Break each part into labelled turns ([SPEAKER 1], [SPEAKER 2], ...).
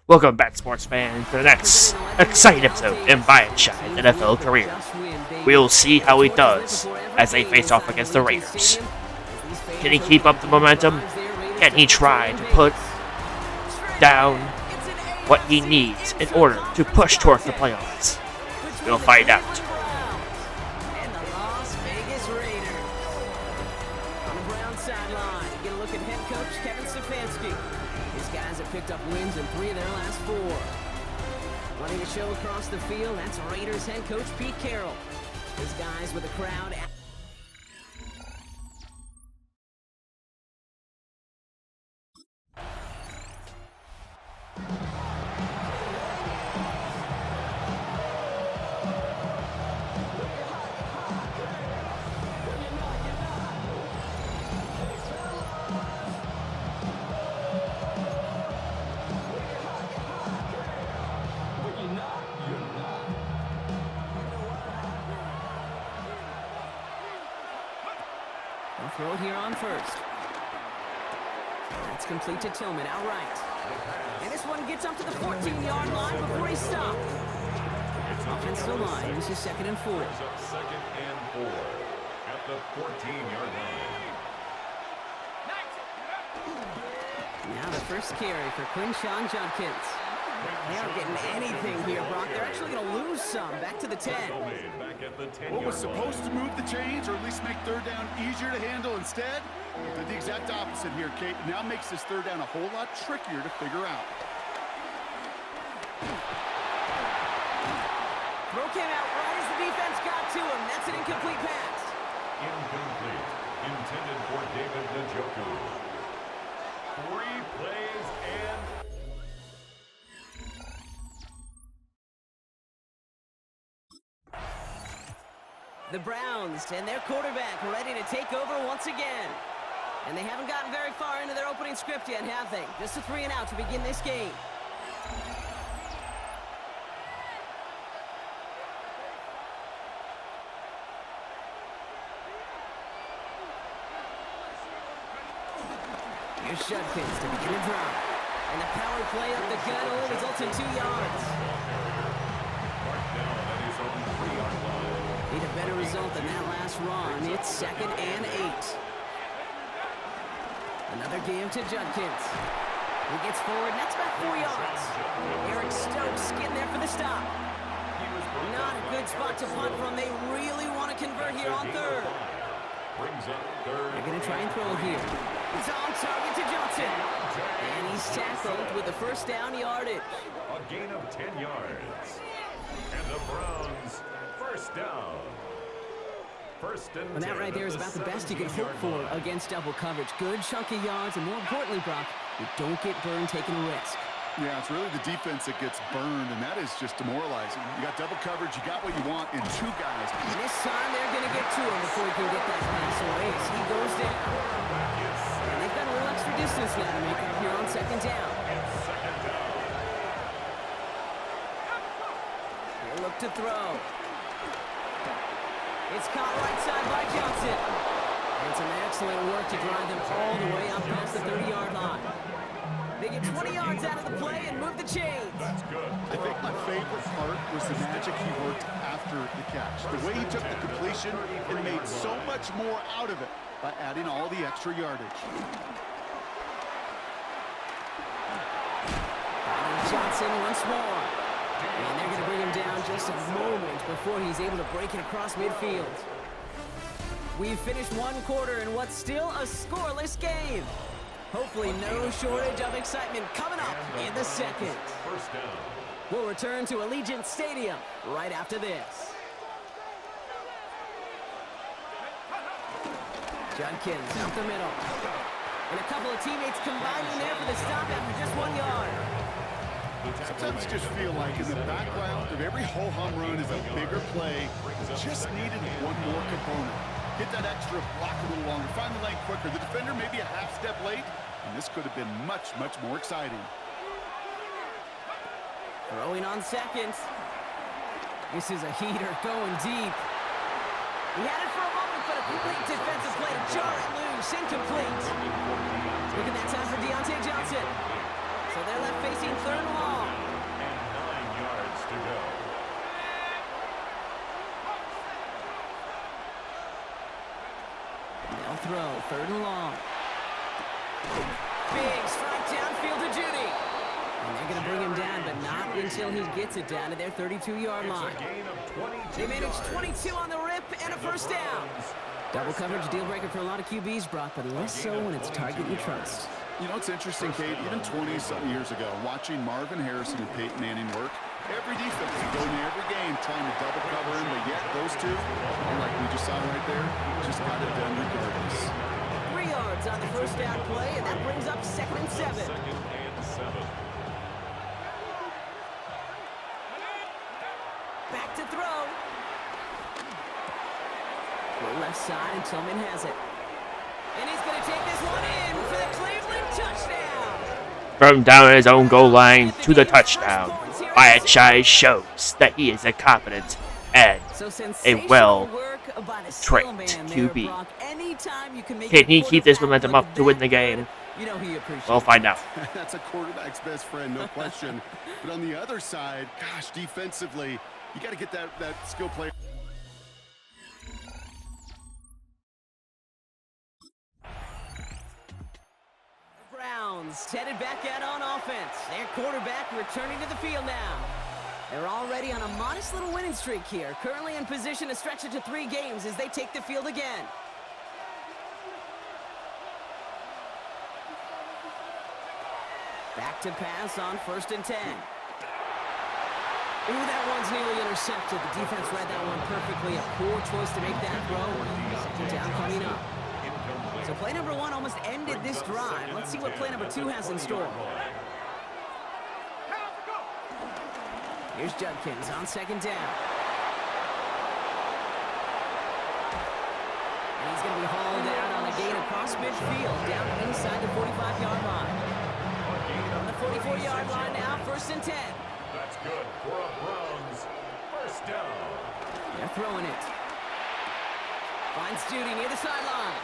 [SPEAKER 1] Welcome back, sports fans, to the next exciting episode in Biyyek Shys' NFL career. We'll see how he does as they face off against the Raiders. Can he keep up the momentum? Can he try to put down what he needs in order to push towards the playoffs? We'll find out.
[SPEAKER 2] Picked up wins in 3 of their last 4. Running the show across the field, that's Raiders head coach Pete Carroll. His guys with the crowd. Throw it here on first. That's complete to Tillman outright. And this one gets up to the 14-yard line before he stopped. Offensive line, this is 2nd and 4.
[SPEAKER 3] Second and 4 at the 14-yard line.
[SPEAKER 2] Now the first carry for Quinshawn Judkins. They aren't getting anything here, Brock. They're actually going to lose some. Back to the 10.
[SPEAKER 4] What was supposed to move the chains, or at least make third down easier to handle instead, did the exact opposite here, Kate. Now makes this third down a whole lot trickier to figure out.
[SPEAKER 2] Throw came out right as the defense got to him. That's an incomplete pass.
[SPEAKER 3] Incomplete. Intended for David Njoku. 3 plays and...
[SPEAKER 2] The Browns and their quarterback ready to take over once again. And they haven't gotten very far into their opening script yet, have they? Just a 3 and out to begin this game. Here's Judkins to begin the drive. And the power play up the gut only results in 2 yards. Need a better result than that last run. It's 2nd and 8. Another give to Judkins. He gets forward, and that's about 4 yards. Eric Stokes getting there for the stop. Not a good spot to punt from. They really want to convert here on 3rd. They're going to try and throw here. It's on target to Johnson. And he's tackled with the first down yardage.
[SPEAKER 3] A gain of 10 yards. And the Browns, first down. And
[SPEAKER 2] that right there is about the best you can hope for against double coverage. Good chunky yards, and more importantly, Brock, you don't get burned taking a risk.
[SPEAKER 4] Yeah, it's really the defense that gets burned, and that is just demoralizing. You got double coverage, you got what you want in 2 guys.
[SPEAKER 2] And this time they're going to get to him before he can get that pass away as he goes down. And they've got a little extra distance now to make up here on 2nd down. They look to throw. It's caught right side by Johnson. And some excellent work to drive them all the way up past the 30-yard line. They get 20 yards out of the play and move the chains.
[SPEAKER 3] That's good.
[SPEAKER 4] I think my favorite part was the magic he worked after the catch. The way he took the completion and made so much more out of it by adding all the extra yardage.
[SPEAKER 2] Johnson once more. And they're going to bring him down just a moment before he's able to break it across midfield. We've finished 1 quarter in what's still a scoreless game. Hopefully no shortage of excitement coming up in the 2nd.
[SPEAKER 3] First down.
[SPEAKER 2] We'll return to Allegiant Stadium right after this. Judkins out the middle. And a couple of teammates combining there for the stop after just 1 yard.
[SPEAKER 4] Sometimes you just feel like in the background of every ho-hum run is a bigger play. Just needed one more component. Hit that extra, block a little longer, find the lane quicker. The defender maybe a half step late, and this could have been much, much more exciting.
[SPEAKER 2] Throwing on 2nd. This is a heater going deep. He had it for a moment, but a complete defensive play to jar it loose. Incomplete. Look at that time for Deontay Johnson. So they're left facing 3rd and long. throw. 3rd and long. Big strike downfield to Judy. And they're going to bring him down, but not until he gets it down to their 32-yard line. They managed 22 on the rip and a 1st down. Double coverage deal breaker for a lot of QBs, Brock, but less so when it's a target you trust.
[SPEAKER 4] You know, it's interesting, Kate, even 20-something years ago, watching Marvin Harrison and Peyton Manning work, every defense would go into every game trying to double cover him, but yet those two, and like we just saw right there, just got it done regardless.
[SPEAKER 2] 3 yards on the 1st down play, and that brings up 2nd and 7. Back to throw. Go left side, and Tillman has it. And he's going to take this one in for the Cleveland touchdown.
[SPEAKER 1] From down his own goal line to the touchdown, Biyyek Shys shows that he is a competent and a well-trained QB. Can he keep this momentum up to win the game? We'll find out.
[SPEAKER 4] That's a quarterback's best friend, no question. But on the other side, gosh, defensively, you got to get that skill player.
[SPEAKER 2] Browns headed back out on offense. Their quarterback returning to the field now. They're already on a modest little winning streak here. Currently in position to stretch it to 3 games as they take the field again. Back to pass on 1st and 10. Ooh, that one's nearly intercepted. The defense read that one perfectly. A poor choice to make that throw. 2nd down coming up. So play number 1 almost ended this drive. Let's see what play number 2 has in store. Here's Judkins on 2nd down. And he's going to be hauled out on a gain across midfield, down inside the 45-yard line. On the 44-yard line now, 1st and 10.
[SPEAKER 3] That's good for a Browns 1st down.
[SPEAKER 2] They're throwing it. Finds Judy near the sideline.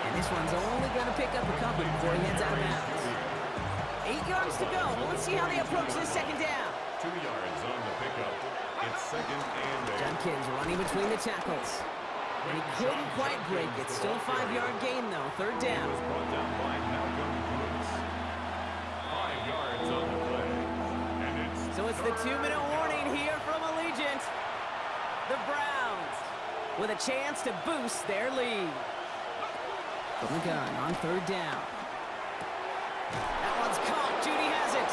[SPEAKER 2] And this one's only going to pick up a couple before he heads out of bounds. 8 yards to go. Let's see how they approach this 2nd down.
[SPEAKER 3] 2 yards on the pickup. It's 2nd and 8.
[SPEAKER 2] Judkins running between the tackles. And he couldn't quite break it. Still a 5-yard gain, though. 3rd down.
[SPEAKER 3] Brought down by Malcolm Brooks. 5 yards on the play. And it's
[SPEAKER 2] So it's the 2-minute warning here from Allegiant. The Browns with a chance to boost their lead. From the gun on 3rd down. That one's caught. Judy has it.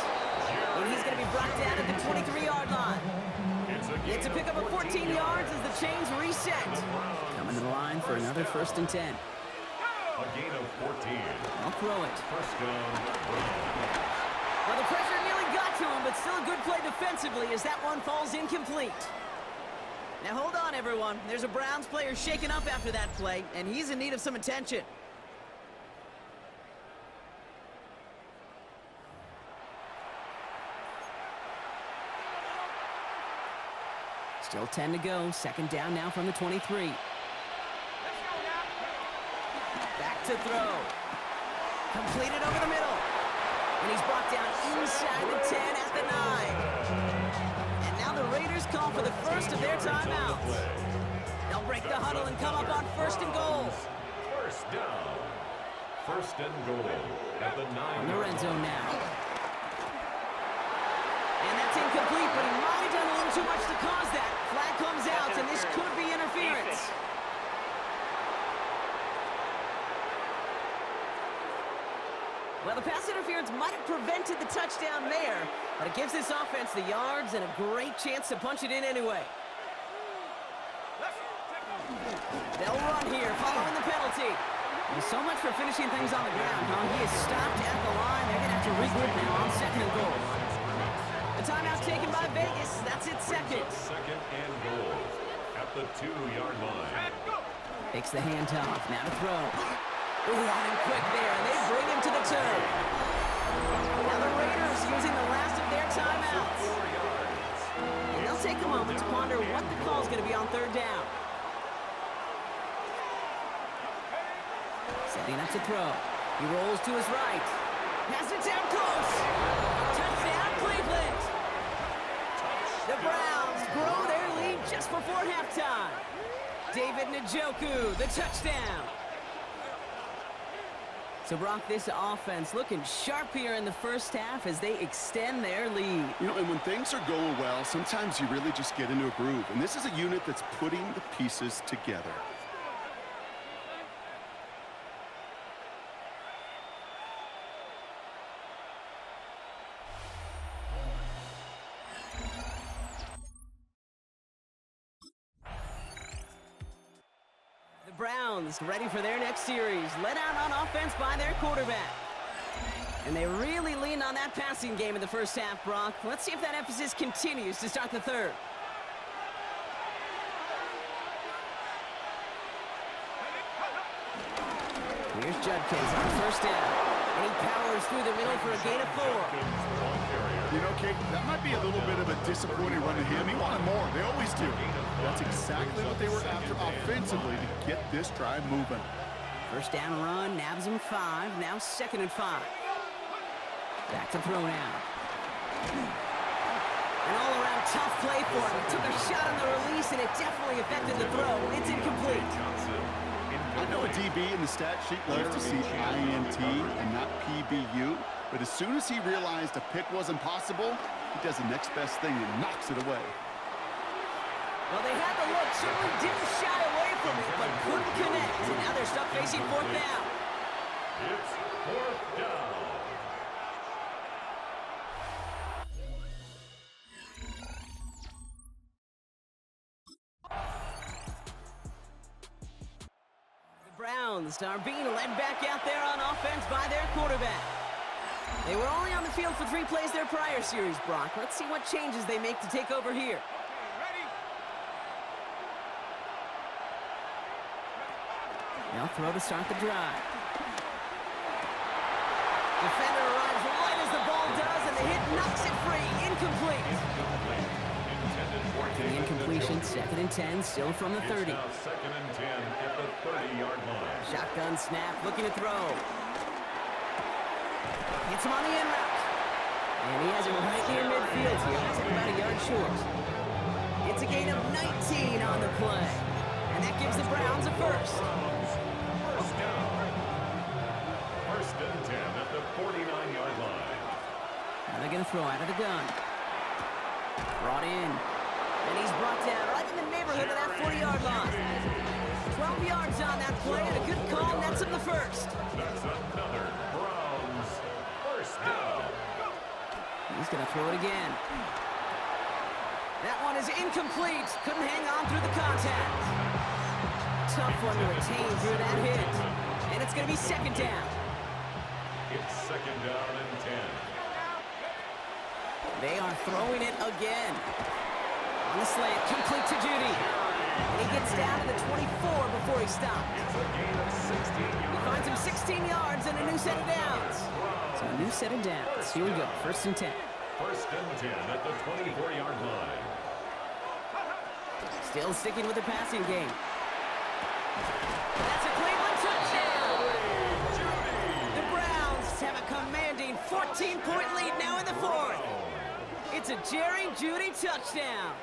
[SPEAKER 2] And he's going to be brought down at the 23-yard line. It's a pickup of 14 yards as the chains reset. Coming to the line for another 1st and 10.
[SPEAKER 3] a gain of 14.
[SPEAKER 2] I'll throw it.
[SPEAKER 3] 1st down.
[SPEAKER 2] Well, the pressure nearly got to him, but still a good play defensively as that one falls incomplete. Now hold on, everyone. There's a Browns player shaken up after that play, and he's in need of some attention. Still 10 to go. 2nd down now from the 23. Back to throw. Completed over the middle. And he's brought down inside the 10 at the 9. And now the Raiders call for the first of their timeouts. They'll break the huddle and come up on 1st and goal.
[SPEAKER 3] 1st down. 1st and goal at the 9.
[SPEAKER 2] On the red zone now. And that's incomplete, but he might have done a little too much to cause that. Flag comes out, and this could be interference. Well, the pass interference might have prevented the touchdown there, but it gives this offense the yards and a great chance to punch it in anyway. They'll run here, following the penalty. And so much for finishing things on the ground, huh? He is stopped at the line. They're going to have to regroup now on 2nd and goal. The timeout taken by Vegas. That's its 2nd.
[SPEAKER 3] 2nd and goal at the 2-yard line.
[SPEAKER 2] Takes the handoff. Now to throw. Ooh, on him quick there, and they bring him to the turn. Now the Raiders using the last of their timeouts. And they'll take a moment to ponder what the call is going to be on 3rd down. Setting up to throw. He rolls to his right. Has it down close. Touchdown, Cleveland. The Browns grow their lead just before halftime. David Njoku, the touchdown. So, Brock, this offense looking sharp here in the first half as they extend their lead.
[SPEAKER 4] You know, and when things are going well, sometimes you really just get into a groove. And this is a unit that's putting the pieces together.
[SPEAKER 2] Browns ready for their next series, led out on offense by their quarterback. And they really leaned on that passing game in the first half, Brock. Let's see if that emphasis continues to start the third. Here's Judkins on first down. And he powers through the middle for a gain of 4.
[SPEAKER 4] You know, Kate, that might be a little bit of a disappointing run to him. He wanted more. They always do. That's exactly what they were after offensively to get this drive moving.
[SPEAKER 2] First down run, nabs him 5. Now 2nd and 5. Back to throw now. An all-around tough play for him. He took a shot on the release, and it definitely affected the throw. It's incomplete.
[SPEAKER 4] I know a DB in the stat sheet loves to see INT and not PBU, but as soon as he realized a pick wasn't possible, he does the next best thing and knocks it away.
[SPEAKER 2] Well, they had the look, certainly didn't shy away from it, but couldn't connect. And now they're stuck facing 4th down.
[SPEAKER 3] It's 4th down.
[SPEAKER 2] Browns are being led back out there on offense by their quarterback. They were only on the field for 3 plays their prior series, Brock. Let's see what changes they make to take over here. Now throw to start the drive. Defender arrives right as the ball does, and the hit knocks it free. Incomplete. The incompletion, 2nd and 10, still from the 30.
[SPEAKER 3] Now 2nd and 10 at the 30-yard line.
[SPEAKER 2] Shotgun snap, looking to throw. Hits him on the in route. And he has it right near midfield here. He's about a yard short. It's a gain of 19 on the play. And that gives the Browns a first.
[SPEAKER 3] First down. 1st and 10 at the 49-yard line.
[SPEAKER 2] Now they're going to throw out of the gun. Brought in. And he's brought down right in the neighborhood of that 40-yard line. 12 yards on that play, and a good call nets him the first.
[SPEAKER 3] That's another Browns first down.
[SPEAKER 2] He's going to throw it again. That one is incomplete. Couldn't hang on through the contact. Tough one to retain through that hit. And it's going to be 2nd down.
[SPEAKER 3] It's 2nd down and 10.
[SPEAKER 2] They are throwing it again. On the slant, complete to Judy. And he gets down to the 24 before he stops.
[SPEAKER 3] It's a gain of 16 yards.
[SPEAKER 2] He finds him 16 yards and a new set of downs. So a new set of downs. Here we go, 1st and 10.
[SPEAKER 3] 1st and 10 at the 24-yard line.
[SPEAKER 2] Still sticking with the passing game. That's a Cleveland touchdown. The Browns have a commanding 14-point lead now in the 4th. It's a Jerry Jeudy touchdown.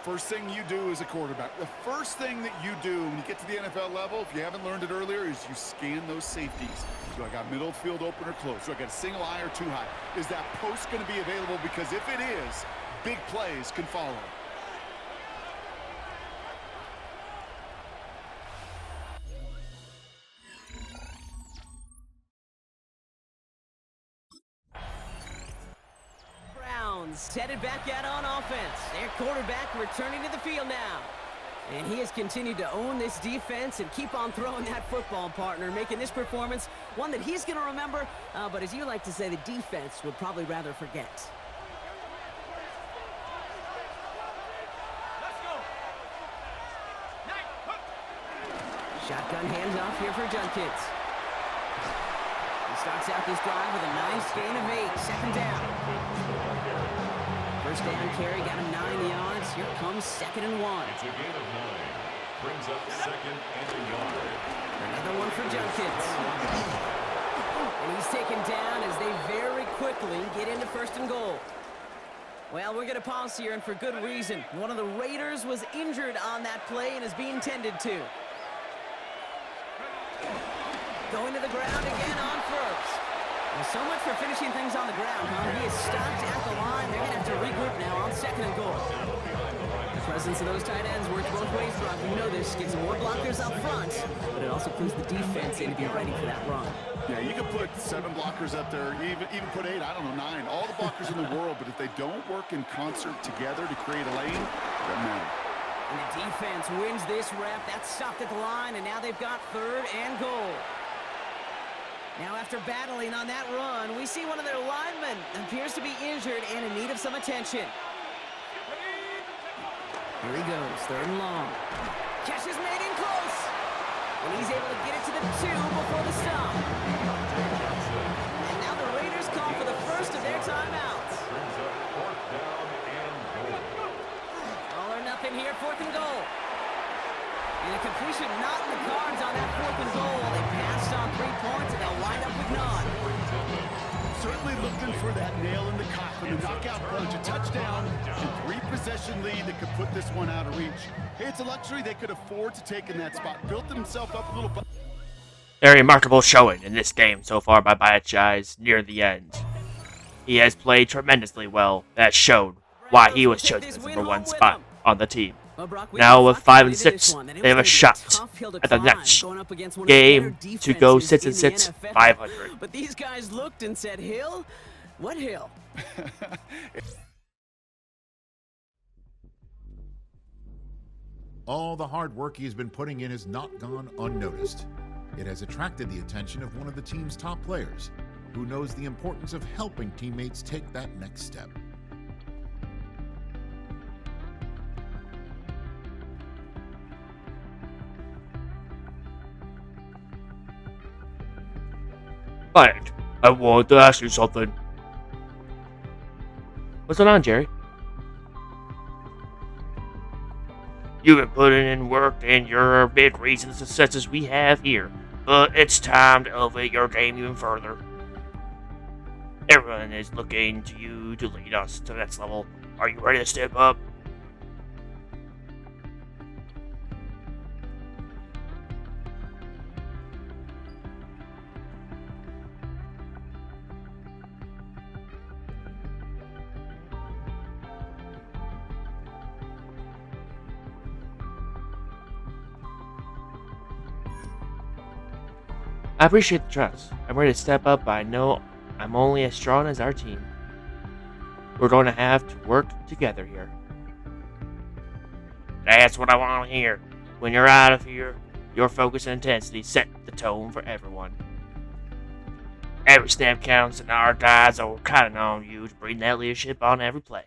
[SPEAKER 4] First thing you do as a quarterback, the first thing that you do when you get to the NFL level, if you haven't learned it earlier, is you scan those safeties. Do I got middle field open or close? Do I got a single high or 2 high? Is that post going to be available? Because if it is, big plays can follow.
[SPEAKER 2] Headed back out on offense. Their quarterback returning to the field now. And he has continued to own this defense and keep on throwing that football, partner, making this performance one that he's going to remember, but as you like to say, the defense would probably rather forget. Shotgun handoff here for Judkins. He starts out this drive with a nice gain of 8, 2nd down. First down carry, got him 9 yards. Here comes 2nd and 1.
[SPEAKER 3] It's a gain of 9. Brings up 2nd and a yard.
[SPEAKER 2] Another one for Judkins. And he's taken down as they very quickly get into 1st and goal. Well, we're going to pause here, and for good reason. One of the Raiders was injured on that play and is being tended to. Going to the ground again on first. Well, so much for finishing things on the ground, huh? He is stopped at the line. They're going to have to regroup now on 2nd and goal. The presence of those tight ends works both ways, Brock. You know this. Gives more blockers up front, but it also puts the defense in to be ready for that run.
[SPEAKER 4] Yeah, you can put 7 blockers up there, even put 8, I don't know, 9. All the blockers in the world, but if they don't work in concert together to create a lane, it doesn't matter.
[SPEAKER 2] And the defense wins this rep. That's stopped at the line, and now they've got 3rd and goal. Now, after battling on that run, we see one of their linemen appears to be injured and in need of some attention. Here he goes, 3rd and long. Catch is made in close. And he's able to get it to the 2 before the stop. And now the Raiders call for the first of their timeouts. All or nothing here, 4th and goal. And a completion not in the cards on that 4th and goal. They passed on 3 points, and they'll wind up with none.
[SPEAKER 4] Certainly looking for that nail in the coffin, a knockout punch, a touchdown, and 3-possession lead that could put this one out of reach. Hey, it's a luxury they could afford to take in that spot. Built themselves up a little bit.
[SPEAKER 1] A remarkable showing in this game so far by Biyyek Shys near the end. He has played tremendously well. That showed why he was chosen as the #1 spot on the team. Now with 5 and 6, they have a shot at the next game to go 6 and 6, 500.
[SPEAKER 2] But these guys looked and said, Hill? What Hill?
[SPEAKER 5] All the hard work he's been putting in has not gone unnoticed. It has attracted the attention of one of the team's top players, who knows the importance of helping teammates take that next step.
[SPEAKER 1] Biyyek, I wanted to ask you something. What's going on, Jerry? You've been putting in work, and you're a big reason for the successes we have here. But it's time to elevate your game even further. Everyone is looking to you to lead us to the next level. Are you ready to step up? I appreciate the trust. I'm ready to step up, but I know I'm only as strong as our team. We're going to have to work together here. That's what I want to hear. When you're out of here, your focus and intensity set the tone for everyone. Every snap counts, and our guys are counting on you to bring that leadership on every play.